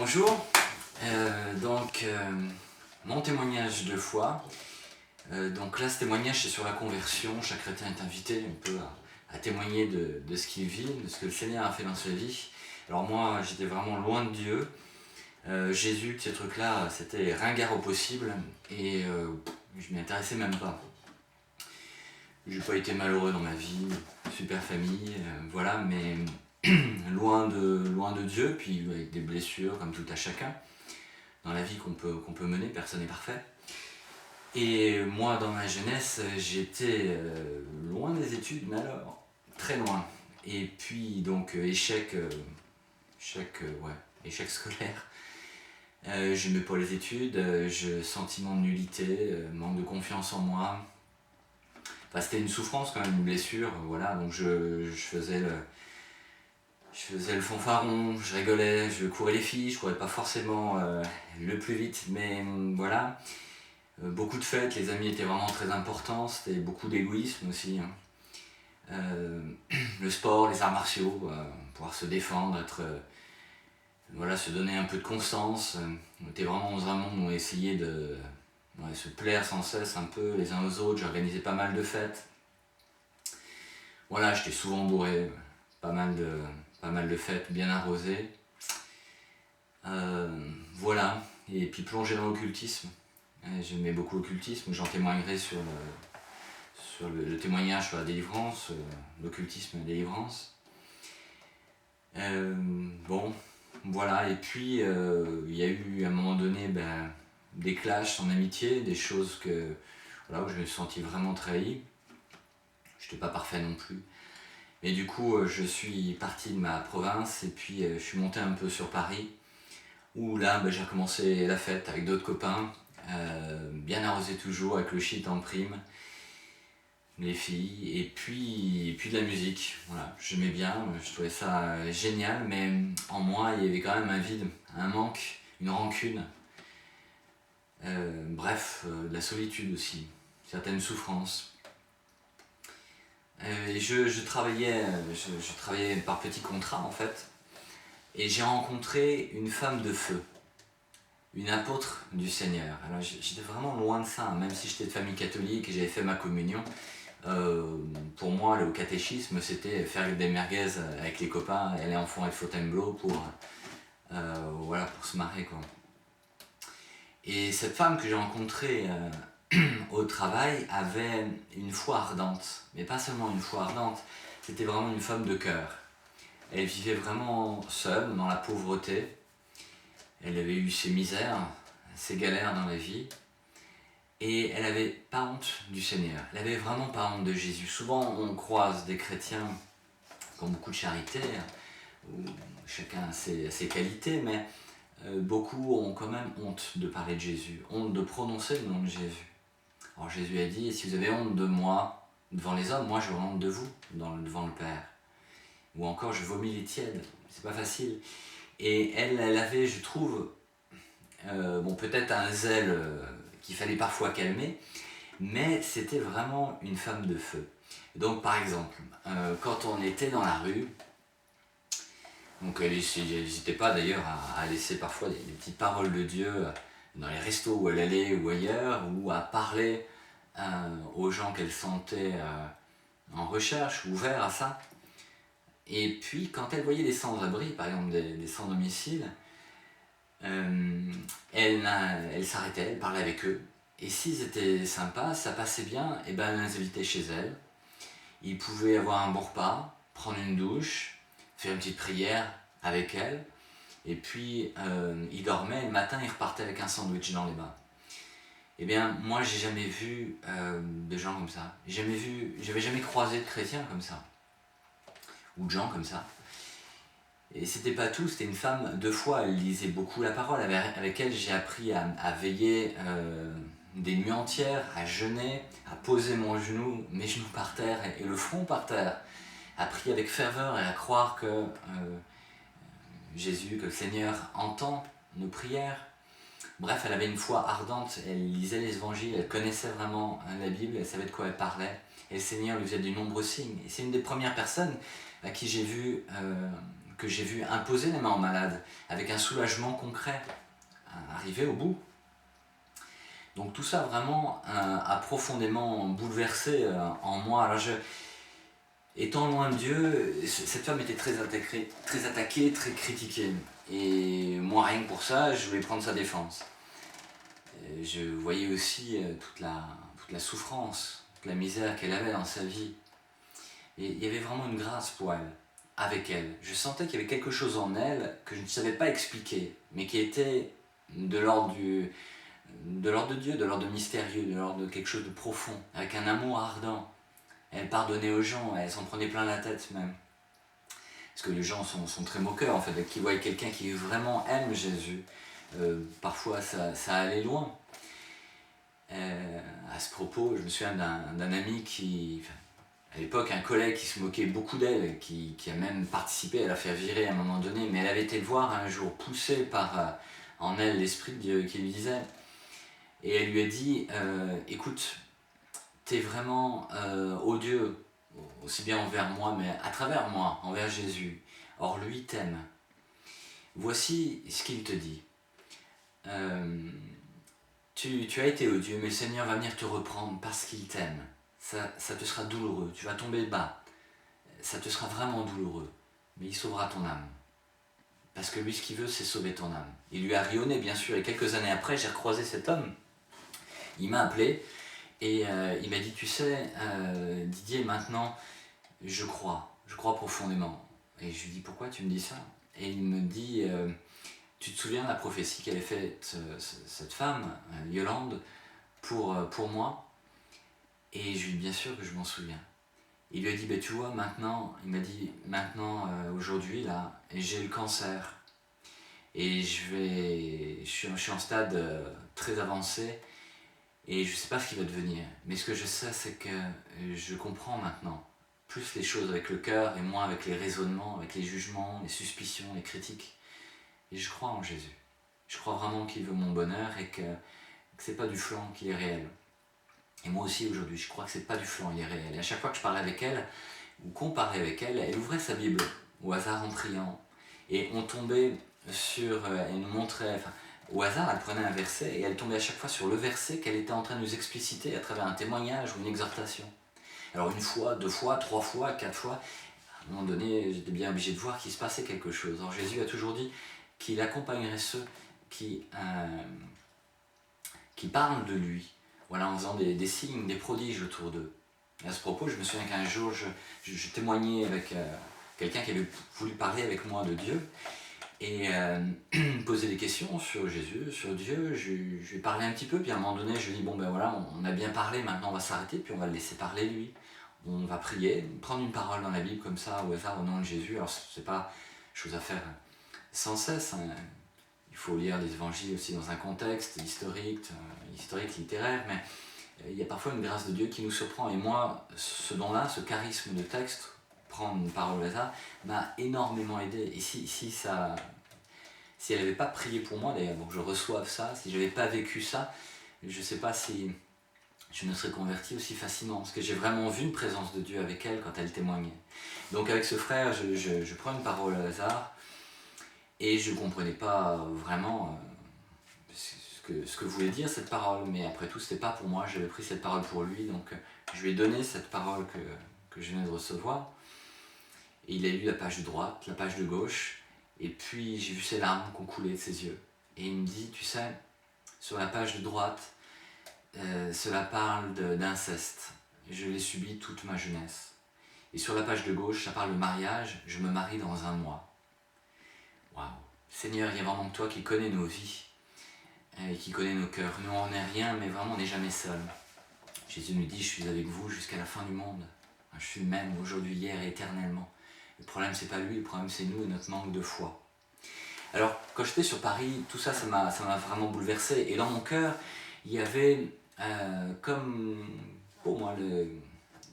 Bonjour, mon témoignage de foi. Donc là, ce témoignage, c'est sur la conversion. Chaque chrétien est invité un peu à témoigner de ce qu'il vit, de ce que le Seigneur a fait dans sa vie. Alors moi, j'étais vraiment loin de Dieu. Jésus, ces trucs-là, c'était ringard au possible et je m'y intéressais même pas. J'ai pas été malheureux dans ma vie, super famille, voilà, mais loin de Dieu, puis avec des blessures comme tout à chacun. Dans la vie qu'on peut mener, personne n'est parfait. Et moi, dans ma jeunesse, j'étais loin des études, mais alors, très loin. Et puis, donc, échec scolaire. J'aimais pas les études, sentiment de nullité, manque de confiance en moi. Enfin, c'était une souffrance quand même, une blessure, voilà. Donc je faisais le fanfaron, je rigolais, je courais les filles, je courais pas forcément le plus vite, mais voilà. Beaucoup de fêtes, les amis étaient vraiment très importants, c'était beaucoup d'égoïsme aussi. Le sport, les arts martiaux, pouvoir se défendre, se donner un peu de constance. On était vraiment dans un monde où on essayait de se plaire sans cesse un peu les uns aux autres. J'organisais pas mal de fêtes. Voilà, j'étais souvent bourré, pas mal de fêtes bien arrosées. Voilà, et puis plongé dans l'occultisme. J'aimais beaucoup l'occultisme, j'en témoignerai sur le témoignage sur la délivrance, l'occultisme et la délivrance. Voilà, et puis il y a eu à un moment donné des clashs en amitié, des choses où je me suis senti vraiment trahi. Je n'étais pas parfait non plus. Et du coup, je suis parti de ma province et puis je suis monté un peu sur Paris, où là, j'ai recommencé la fête avec d'autres copains, bien arrosé toujours, avec le shit en prime, les filles, et puis de la musique. Voilà, j'aimais bien, je trouvais ça génial, mais en moi, il y avait quand même un vide, un manque, une rancune. De la solitude aussi, certaines souffrances. Et je travaillais par petits contrats en fait, et j'ai rencontré une femme de feu, une apôtre du Seigneur. Alors j'étais vraiment loin de ça, même si j'étais de famille catholique et j'avais fait ma communion. Pour moi, le catéchisme, c'était faire des merguez avec les copains, aller en fond avec Fontainebleau pour se marrer, quoi. Et cette femme que j'ai rencontrée au travail avait une foi ardente, mais pas seulement une foi ardente, c'était vraiment une femme de cœur. Elle vivait vraiment seule, dans la pauvreté. Elle avait eu ses misères, ses galères dans la vie. Et elle n'avait pas honte du Seigneur. Elle n'avait vraiment pas honte de Jésus. Souvent, on croise des chrétiens qui ont beaucoup de charité, où chacun a ses qualités, mais beaucoup ont quand même honte de parler de Jésus, honte de prononcer le nom de Jésus. Alors Jésus a dit, si vous avez honte de moi devant les hommes, moi j'aurai honte de vous devant le Père. Ou encore, je vomis les tièdes. C'est pas facile. Et elle avait, je trouve, peut-être un zèle qu'il fallait parfois calmer, mais c'était vraiment une femme de feu. Donc par exemple, quand on était dans la rue, donc elle n'hésitait pas d'ailleurs à laisser parfois des petites paroles de Dieu dans les restos où elle allait ou ailleurs, ou à parler aux gens qu'elle sentait en recherche, ouverts à ça. Et puis quand elle voyait des sans-abri, par exemple des sans-domicile, elle s'arrêtait, elle parlait avec eux. Et s'ils étaient sympas, ça passait bien, et elle les invitait chez elle. Ils pouvaient avoir un bon repas, prendre une douche, faire une petite prière avec elle. Et puis ils dormaient, et le matin ils repartaient avec un sandwich dans les mains. Eh bien, moi j'ai jamais vu de gens comme ça. J'avais jamais croisé de chrétiens comme ça. Ou de gens comme ça. Et c'était pas tout, c'était une femme de foi, elle lisait beaucoup la parole, avec elle j'ai appris à veiller des nuits entières, à jeûner, à poser mes genoux par terre et le front par terre, à prier avec ferveur et à croire que Jésus, que le Seigneur entend nos prières. Bref, elle avait une foi ardente, elle lisait les évangiles, elle connaissait vraiment la Bible, elle savait de quoi elle parlait, et le Seigneur lui faisait de nombreux signes. Et c'est une des premières personnes à qui j'ai vu que j'ai vu imposer les mains aux malades, avec un soulagement concret, arrivé au bout. Donc tout ça vraiment a profondément bouleversé en moi. Alors étant loin de Dieu, cette femme était très attaquée, très critiquée. Et moi, rien que pour ça, je voulais prendre sa défense. Et je voyais aussi toute la souffrance, toute la misère qu'elle avait dans sa vie. Et il y avait vraiment une grâce pour elle, avec elle. Je sentais qu'il y avait quelque chose en elle que je ne savais pas expliquer, mais qui était de l'ordre de Dieu, de l'ordre de mystérieux, de l'ordre de quelque chose de profond, avec un amour ardent. Elle pardonnait aux gens, elle s'en prenait plein la tête même. Parce que les gens sont très moqueurs en fait, qui voient quelqu'un qui vraiment aime Jésus. Parfois ça allait loin. À ce propos, je me souviens d'un ami à l'époque, un collègue qui se moquait beaucoup d'elle, qui a même participé à la faire virer à un moment donné, mais elle avait été le voir un jour, poussée par en elle l'Esprit de Dieu qui lui disait, et elle lui a dit, écoute, t'es vraiment odieux, aussi bien envers moi, mais à travers moi, envers Jésus. Or lui t'aime. Voici ce qu'il te dit. Tu as été odieux, mais le Seigneur va venir te reprendre parce qu'il t'aime. Ça te sera douloureux, tu vas tomber bas. Ça te sera vraiment douloureux, mais il sauvera ton âme. Parce que lui, ce qu'il veut, c'est sauver ton âme. Il lui a rayonné, bien sûr, et quelques années après, j'ai recroisé cet homme. Il m'a appelé, et il m'a dit, tu sais, Didier, maintenant, je crois profondément. Et je lui dis, pourquoi tu me dis ça? Et il me dit, tu te souviens de la prophétie qu'elle avait faite, cette femme, Yolande, pour moi? Et je lui dis, bien sûr que je m'en souviens. Il lui a dit, ben, tu vois, maintenant, il m'a dit, maintenant, aujourd'hui, là, j'ai le cancer. Et je suis en stade très avancé, et je ne sais pas ce qui va devenir. Mais ce que je sais, c'est que je comprends maintenant plus les choses avec le cœur et moins avec les raisonnements, avec les jugements, les suspicions, les critiques. Et je crois en Jésus. Je crois vraiment qu'il veut mon bonheur et que c'est pas du flan qui est réel. Et moi aussi aujourd'hui, je crois que c'est pas du flan, il est réel. Et à chaque fois que je parlais avec elle, ou qu'on parlait avec elle, elle ouvrait sa Bible au hasard en priant. Et on tombait sur, elle nous montrait, enfin, au hasard, elle prenait un verset et elle tombait à chaque fois sur le verset qu'elle était en train de nous expliciter à travers un témoignage ou une exhortation. Alors une fois, deux fois, trois fois, quatre fois, à un moment donné, j'étais bien obligé de voir qu'il se passait quelque chose. Alors Jésus a toujours dit qu'il accompagnerait ceux qui parlent de lui, voilà, en faisant des signes, des prodiges autour d'eux. Et à ce propos, je me souviens qu'un jour, je témoignais avec quelqu'un qui avait voulu parler avec moi de Dieu, et poser des questions sur Jésus, sur Dieu. Je lui ai parlé un petit peu, puis à un moment donné, je lui ai dit, bon ben voilà, on a bien parlé, maintenant on va s'arrêter, puis on va le laisser parler lui. On va prier, prendre une parole dans la Bible comme ça, au hasard, au nom de Jésus. Alors c'est pas chose à faire sans cesse, hein. Il faut lire les évangiles aussi dans un contexte historique, littéraire, mais il y a parfois une grâce de Dieu qui nous surprend. Et moi, ce don-là, ce charisme de texte, prendre une parole au hasard, m'a énormément aidé. Et si elle n'avait pas prié pour moi, d'ailleurs, pour que je reçoive ça, si je n'avais pas vécu ça, je ne sais pas si je me serais converti aussi facilement, parce que j'ai vraiment vu une présence de Dieu avec elle quand elle témoignait. Donc avec ce frère, je prends une parole au hasard, et je ne comprenais pas vraiment ce que voulait dire cette parole, mais après tout, ce n'était pas pour moi, j'avais pris cette parole pour lui, donc je lui ai donné cette parole que je venais de recevoir. Et il a lu la page de droite, la page de gauche, et puis j'ai vu ses larmes qui ont coulé de ses yeux. Et il me dit, tu sais, sur la page de droite, cela parle d'inceste. Je l'ai subi toute ma jeunesse. Et sur la page de gauche, ça parle de mariage, je me marie dans un mois. Waouh! Seigneur, il y a vraiment que toi qui connais nos vies, et qui connais nos cœurs. Nous, on n'est rien, mais vraiment, on n'est jamais seul. Jésus nous dit, je suis avec vous jusqu'à la fin du monde. Je suis le même aujourd'hui, hier et éternellement. Le problème, c'est pas lui, le problème, c'est nous et notre manque de foi. Alors, quand j'étais sur Paris, tout ça, ça m'a vraiment bouleversé. Et dans mon cœur, il y avait comme, pour moi, le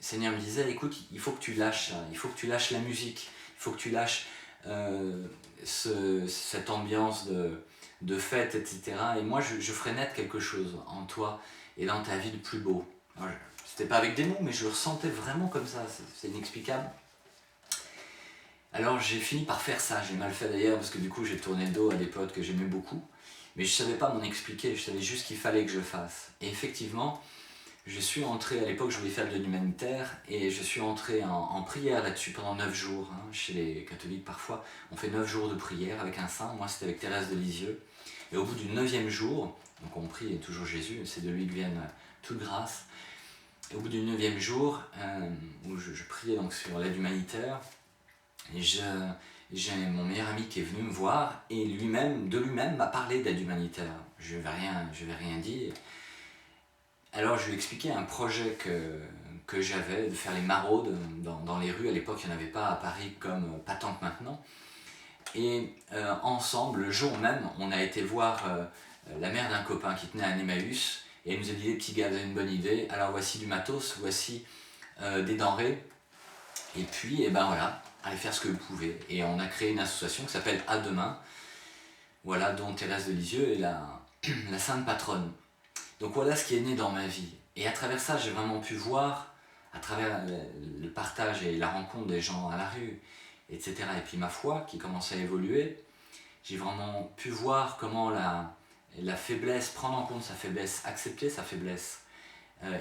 Seigneur me disait, écoute, il faut que tu lâches ça, il faut que tu lâches la musique, il faut que tu lâches cette ambiance de fête, etc. Et moi, je ferai naître quelque chose en toi et dans ta vie de plus beau. C'était pas avec des mots, mais je le ressentais vraiment comme ça, c'est inexplicable. Alors j'ai fini par faire ça, j'ai mal fait d'ailleurs parce que du coup j'ai tourné le dos à des potes que j'aimais beaucoup, mais je savais pas m'en expliquer, je savais juste qu'il fallait que je le fasse. Et effectivement, je suis entré, à l'époque je voulais faire de l'humanitaire, et je suis entré en prière là-dessus pendant 9 jours. Hein. Chez les catholiques parfois, on fait 9 jours de prière avec un saint, moi c'était avec Thérèse de Lisieux. Et au bout du 9e jour, donc on prie toujours Jésus, c'est de lui que viennent toute grâce. Et au bout du 9e jour, où je priais donc sur l'aide humanitaire, et j'ai mon meilleur ami qui est venu me voir, et de lui-même m'a parlé d'aide humanitaire. Je ne vais rien dire. Alors je lui ai expliqué un projet que j'avais, de faire les maraudes dans les rues. À l'époque, il n'y en avait pas à Paris comme pas tant que maintenant. Et ensemble, le jour même, on a été voir la mère d'un copain qui tenait un Emmaüs, et elle nous a dit: les petits gars, vous avez une bonne idée, alors voici du matos, voici des denrées, et puis, et ben voilà, allez faire ce que vous pouvez. Et on a créé une association qui s'appelle À Demain, voilà, dont Thérèse de Lisieux est la sainte patronne. Donc voilà ce qui est né dans ma vie. Et à travers ça, j'ai vraiment pu voir, à travers le partage et la rencontre des gens à la rue, etc., et puis ma foi qui commençait à évoluer, j'ai vraiment pu voir comment la faiblesse, prendre en compte sa faiblesse, accepter sa faiblesse,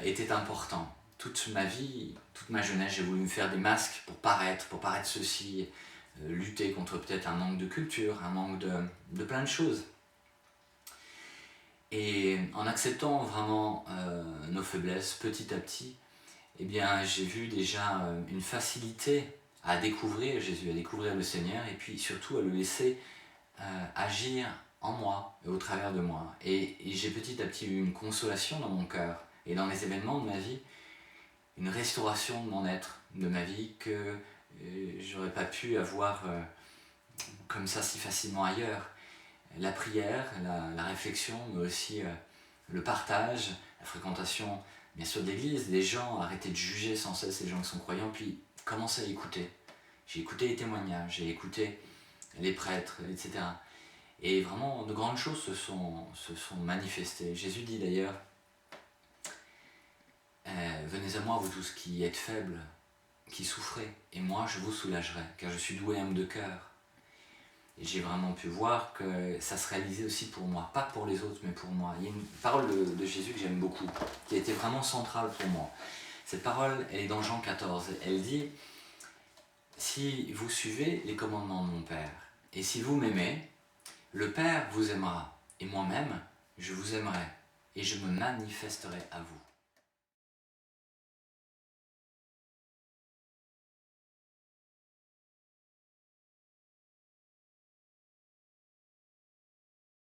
était important. Toute ma vie, toute ma jeunesse, j'ai voulu me faire des masques pour paraître ceci, lutter contre peut-être un manque de culture, un manque de plein de choses. Et en acceptant vraiment nos faiblesses petit à petit, eh bien, j'ai vu déjà une facilité à découvrir Jésus, à découvrir le Seigneur, et puis surtout à le laisser agir en moi et au travers de moi. Et j'ai petit à petit eu une consolation dans mon cœur et dans les événements de ma vie, une restauration de mon être, de ma vie que j'aurais pas pu avoir comme ça si facilement ailleurs. La prière, la réflexion, mais aussi le partage, la fréquentation, bien sûr, d'église, des gens, arrêter de juger sans cesse les gens qui sont croyants, puis commencer à écouter. J'ai écouté les témoignages, j'ai écouté les prêtres, etc. Et vraiment, de grandes choses se sont manifestées. Jésus dit d'ailleurs, venez à moi, vous tous qui êtes faibles, qui souffrez, et moi je vous soulagerai, car je suis doué et humble de cœur. Et j'ai vraiment pu voir que ça se réalisait aussi pour moi, pas pour les autres, mais pour moi. Il y a une parole de Jésus que j'aime beaucoup, qui a été vraiment centrale pour moi. Cette parole, elle est dans Jean 14. Elle dit: si vous suivez les commandements de mon Père, et si vous m'aimez, le Père vous aimera, et moi-même, je vous aimerai, et je me manifesterai à vous.